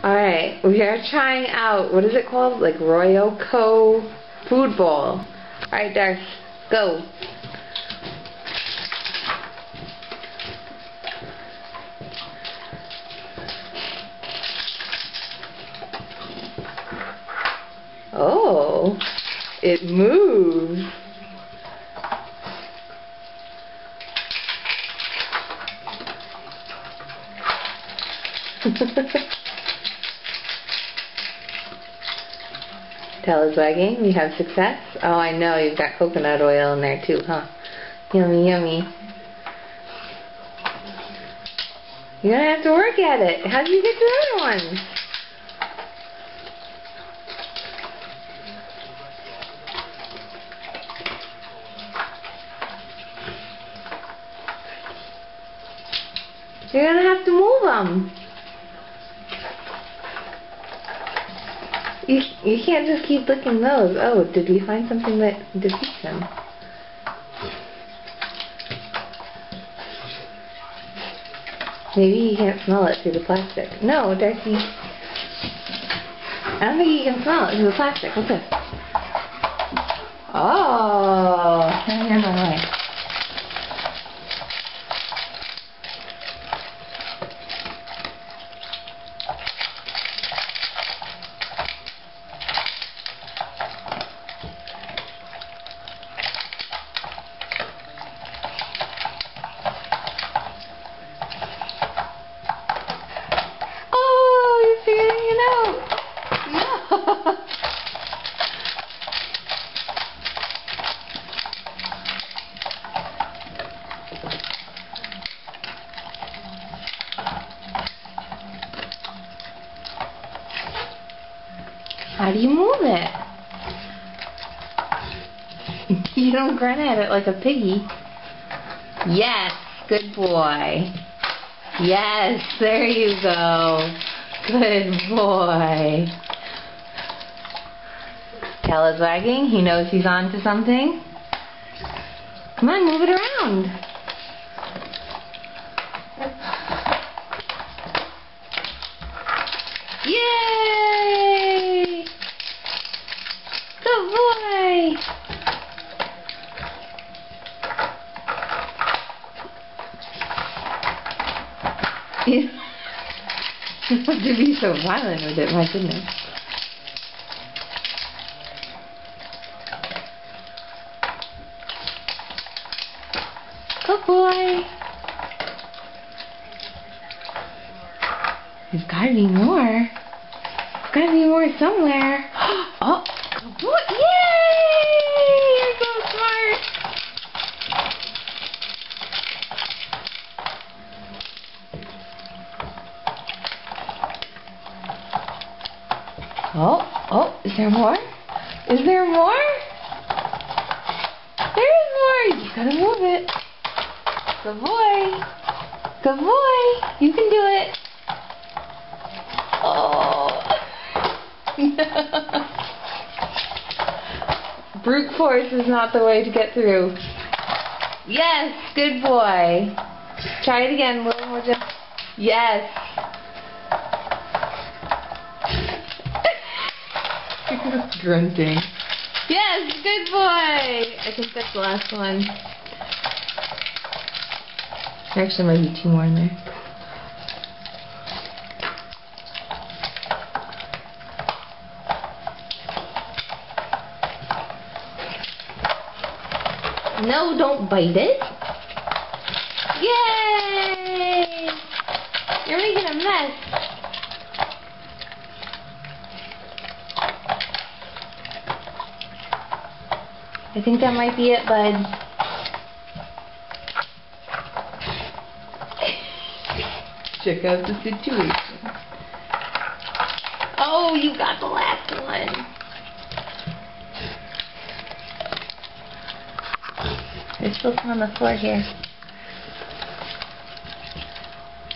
Alright, we are trying out, what is it called? Like Royco Food Bowl. Alright, Darth, go. Oh, it moves. Tail is wagging. We have success. Oh, I know. You've got coconut oil in there too, huh? Yummy, yummy. You're going to have to work at it. How did you get to the other one? You're going to have to move them. You can't just keep licking those. Oh, did we find something that defeats him? Maybe he can't smell it through the plastic. No, Darcy. I don't think he can smell it through the plastic. What's this? Oh, hang on my way. How do you move it? You don't grunt at it like a piggy. Yes, good boy. Yes, there you go. Good boy. Tail is wagging. He knows he's on to something. Come on, move it around. Yay! Good boy! You have to be so violent with it, my goodness. Good boy! There's gotta be more. There's gotta be more somewhere. Oh, good boy! Yay! You're so smart! Oh, is there more? Is there more? There's more! You gotta move it. Good boy. Good boy. You can do it. Oh. Brute force is not the way to get through. Yes, good boy. Try it again, a little more just. Yes. Grunting. Yes, good boy. I think that's the last one. There actually might be 2 more in there. No, don't bite it. Yay! You're making a mess. I think that might be it, bud. Check out the situation. Oh, you got the last one. There's still some on the floor here.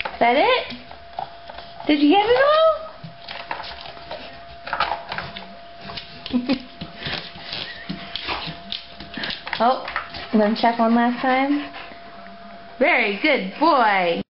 Is that it? Did you get it all? Oh, I'm going to check one last time. Very good boy.